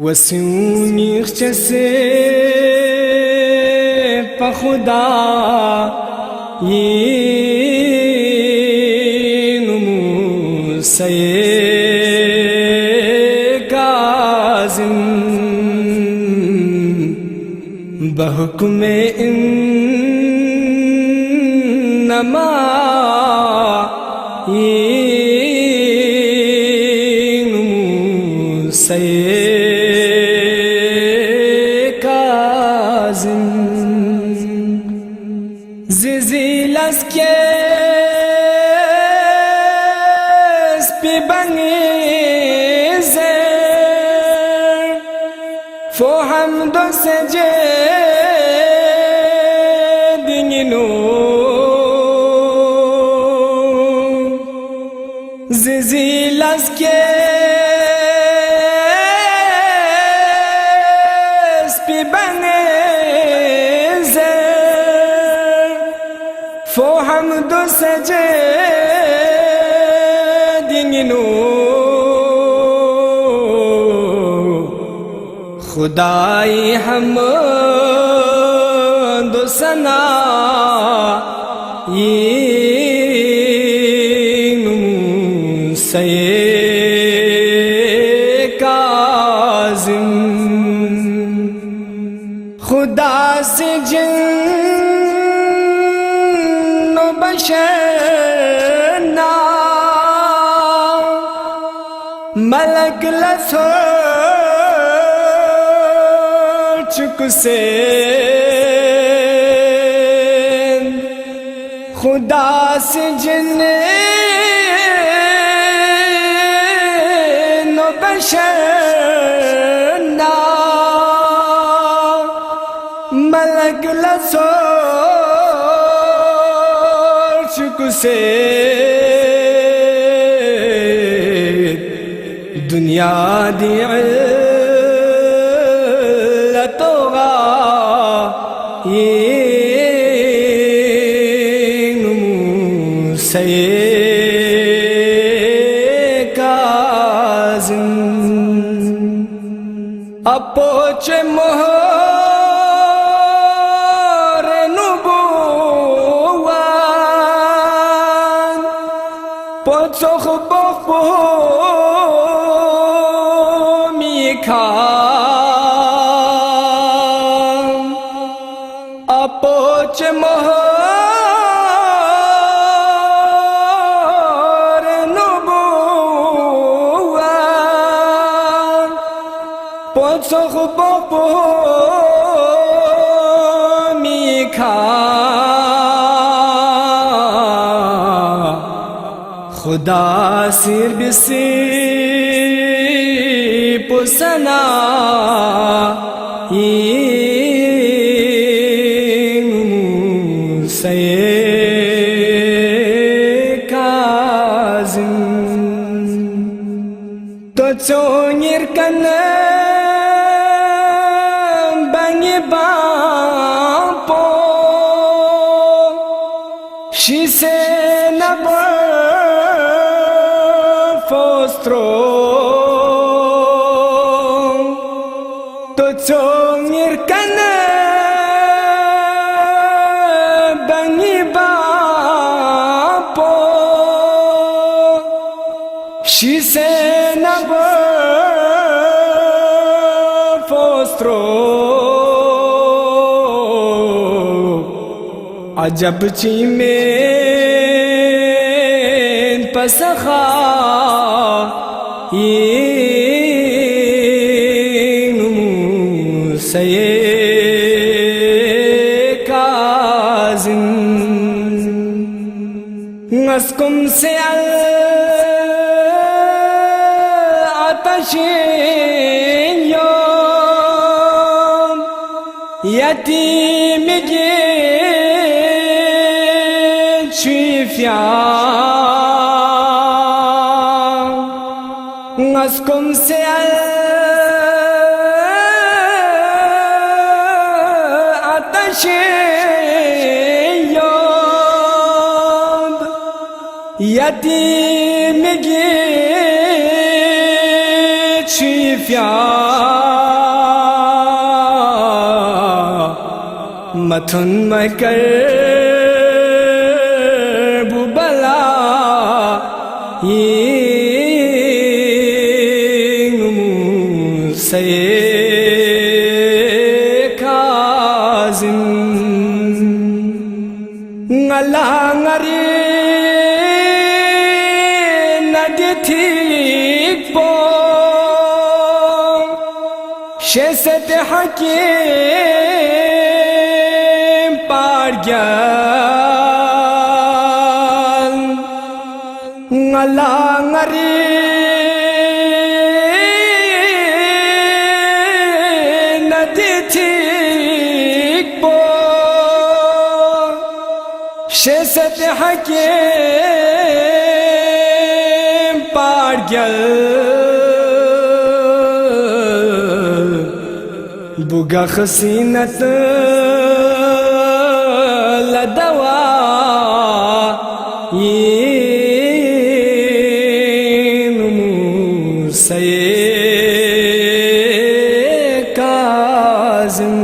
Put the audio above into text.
वसूनी से पखुदा ये से काज़िम बहुक्मे इन्नमा से काज़िम ज़िलस के पे बने से फो हमदो से जे दिनो ज़िलस के पे बने से फो हमदो से जे दिनो खुदाई हम दो सना ये से काज़िम खुदा से जिन्न बशर ना मलक लसो चुक से खुदा से जिन्ने नो बशर ना मलक लसो चुक से दुनिया दी लतोगा ये से काज़िम अपोच मोहर नुबुवान पोचोख बो अपोच मोहर नुबुवान पोचोख बो मिखा खुदा सिर बिसी पुसना से काज़िम तो चोंगिर कन्ने बंगे बापो शीसे नबो फोस्त्रो तो चोंगिर कन्ने शीसे नबो फोस्त्रो अजब चीमें पसखा ये से काज़िम नस्कुम से यतीम के छुफिया नस्कुम से आतश यतीम के छुफिया मथुन मकर बुबला से Kazim ngari nadi thik po şeset hakim pargan ngari nadi thik po şeset hakim pargal buga khasinat la dawa say kazim